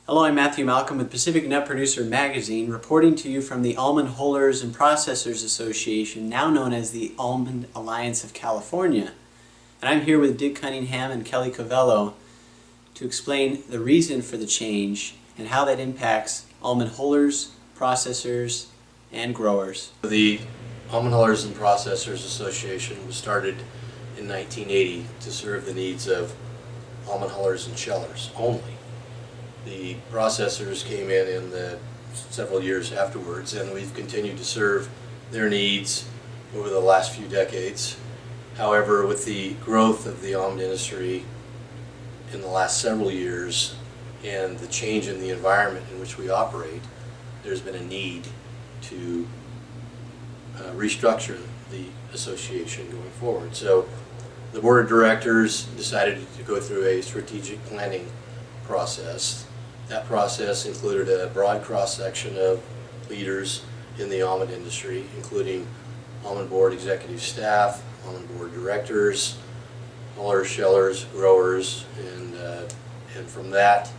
Hello, I'm Matthew Malcolm with Pacific Nut Producer Magazine, reporting to you from the Almond Hullers and Processors Association, now known as the Almond Alliance of California. And I'm here with Dick Cunningham and Kelly Covello to explain the reason for the change and how that impacts almond hullers, processors, and growers. The Almond Hullers and Processors Association was started in 1980 to serve the needs of almond hullers and shellers only. The processors came in the several years afterwards, and we've continued to serve their needs over the last few decades. However, with the growth of the almond industry in the last several years and the change in the environment in which we operate, there's been a need to restructure the association going forward. So the board of directors decided to go through a strategic planning process. That process included a broad cross-section of leaders in the almond industry, including almond board executive staff, almond board directors, hullers, shellers, growers, and from that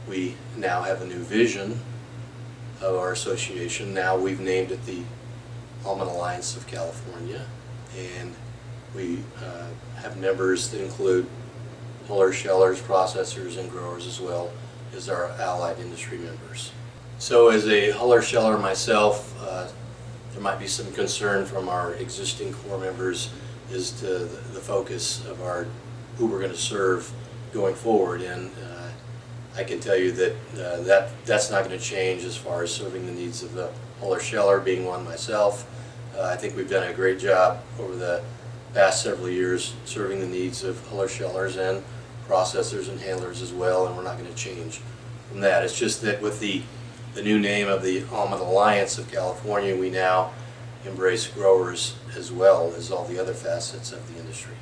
we now have a new vision of our association. Now we've named it the Almond Alliance of California, and we have members that include hullers, shellers, processors, and growers, as well as our allied industry members. So as a huller sheller myself, there might be some concern from our existing core members as to the focus of who we're going to serve going forward, and I can tell you that that's not going to change as far as serving the needs of the huller sheller, being one myself. I think we've done a great job over the past several years serving the needs of huller shellers and processors and handlers as well, and we're not going to change from that. It's just that with the new name of the Almond Alliance of California, we now embrace growers as well as all the other facets of the industry.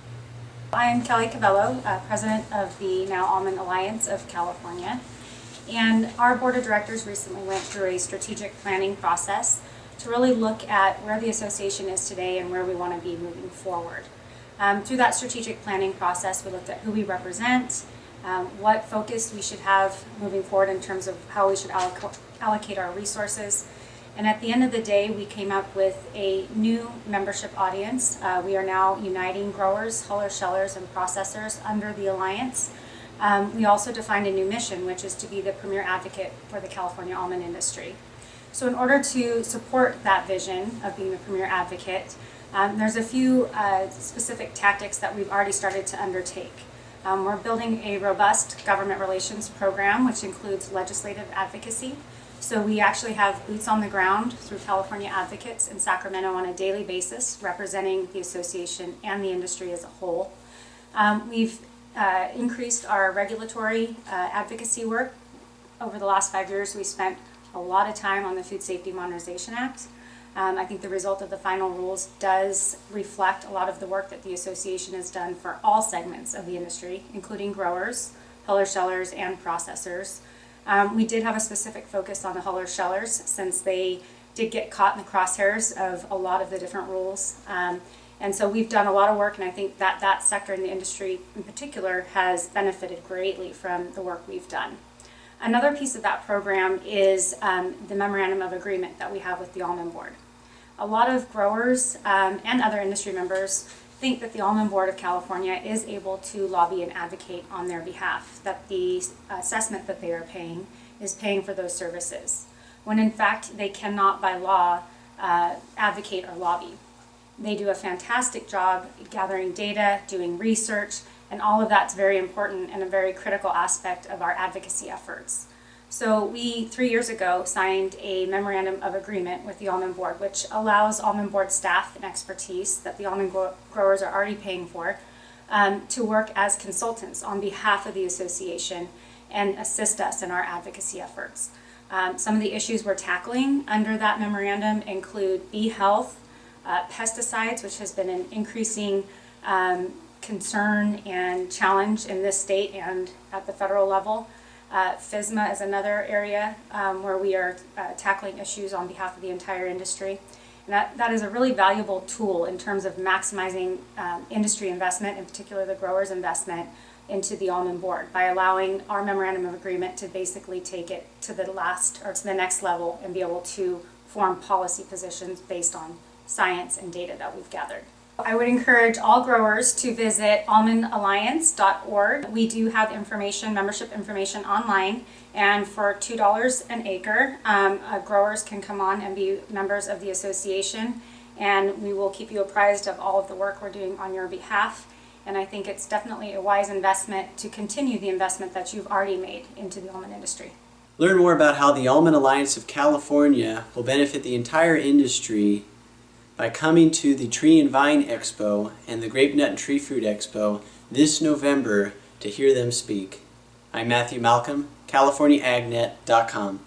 I am Kelly Covello, president of the now Almond Alliance of California, and our board of directors recently went through a strategic planning process to really look at where the association is today and where we want to be moving forward. Through that strategic planning process, we looked at who we represent, what focus we should have moving forward in terms of how we should allocate our resources. And at the end of the day, we came up with a new membership audience. We are now uniting growers, hullers, shellers, and processors under the Alliance. We also defined a new mission, which is to be the premier advocate for the California almond industry. So in order to support that vision of being the premier advocate, there's a few specific tactics that we've already started to undertake. We're building a robust government relations program, which includes legislative advocacy. So we actually have boots on the ground through California advocates in Sacramento on a daily basis, representing the association and the industry as a whole. We've increased our regulatory advocacy work. Over the last 5 years, we spent a lot of time on the Food Safety Modernization Act. I think the result of the final rules does reflect a lot of the work that the association has done for all segments of the industry, including growers, hullers, shellers, and processors. We did have a specific focus on the hullers, shellers, since they did get caught in the crosshairs of a lot of the different rules. And so we've done a lot of work, and I think that sector in the industry in particular has benefited greatly from the work we've done. Another piece of that program is the memorandum of agreement that we have with the Almond Board. A lot of growers and other industry members think that the Almond Board of California is able to lobby and advocate on their behalf, that the assessment that they are paying is paying for those services, when in fact they cannot by law advocate or lobby. They do a fantastic job gathering data, doing research, and all of that's very important and a very critical aspect of our advocacy efforts. So we, 3 years ago, signed a memorandum of agreement with the Almond Board, which allows Almond Board staff and expertise that the almond growers are already paying for to work as consultants on behalf of the association and assist us in our advocacy efforts. Some of the issues we're tackling under that memorandum include bee health, pesticides, which has been an increasing concern and challenge in this state and at the federal level. FSMA is another area where we are tackling issues on behalf of the entire industry. And that is a really valuable tool in terms of maximizing industry investment, in particular the growers' investment into the almond board, by allowing our memorandum of agreement to basically take it to the next level and be able to form policy positions based on science and data that we've gathered. I would encourage all growers to visit almondalliance.org. We do have membership information online, and for $2 an acre, growers can come on and be members of the association, and we will keep you apprised of all of the work we're doing on your behalf. And I think it's definitely a wise investment to continue the investment that you've already made into the almond industry. Learn more about how the Almond Alliance of California will benefit the entire industry by coming to the Tree and Vine Expo and the Grape Nut and Tree Fruit Expo this November to hear them speak. I'm Matthew Malcolm, CaliforniaAgNet.com.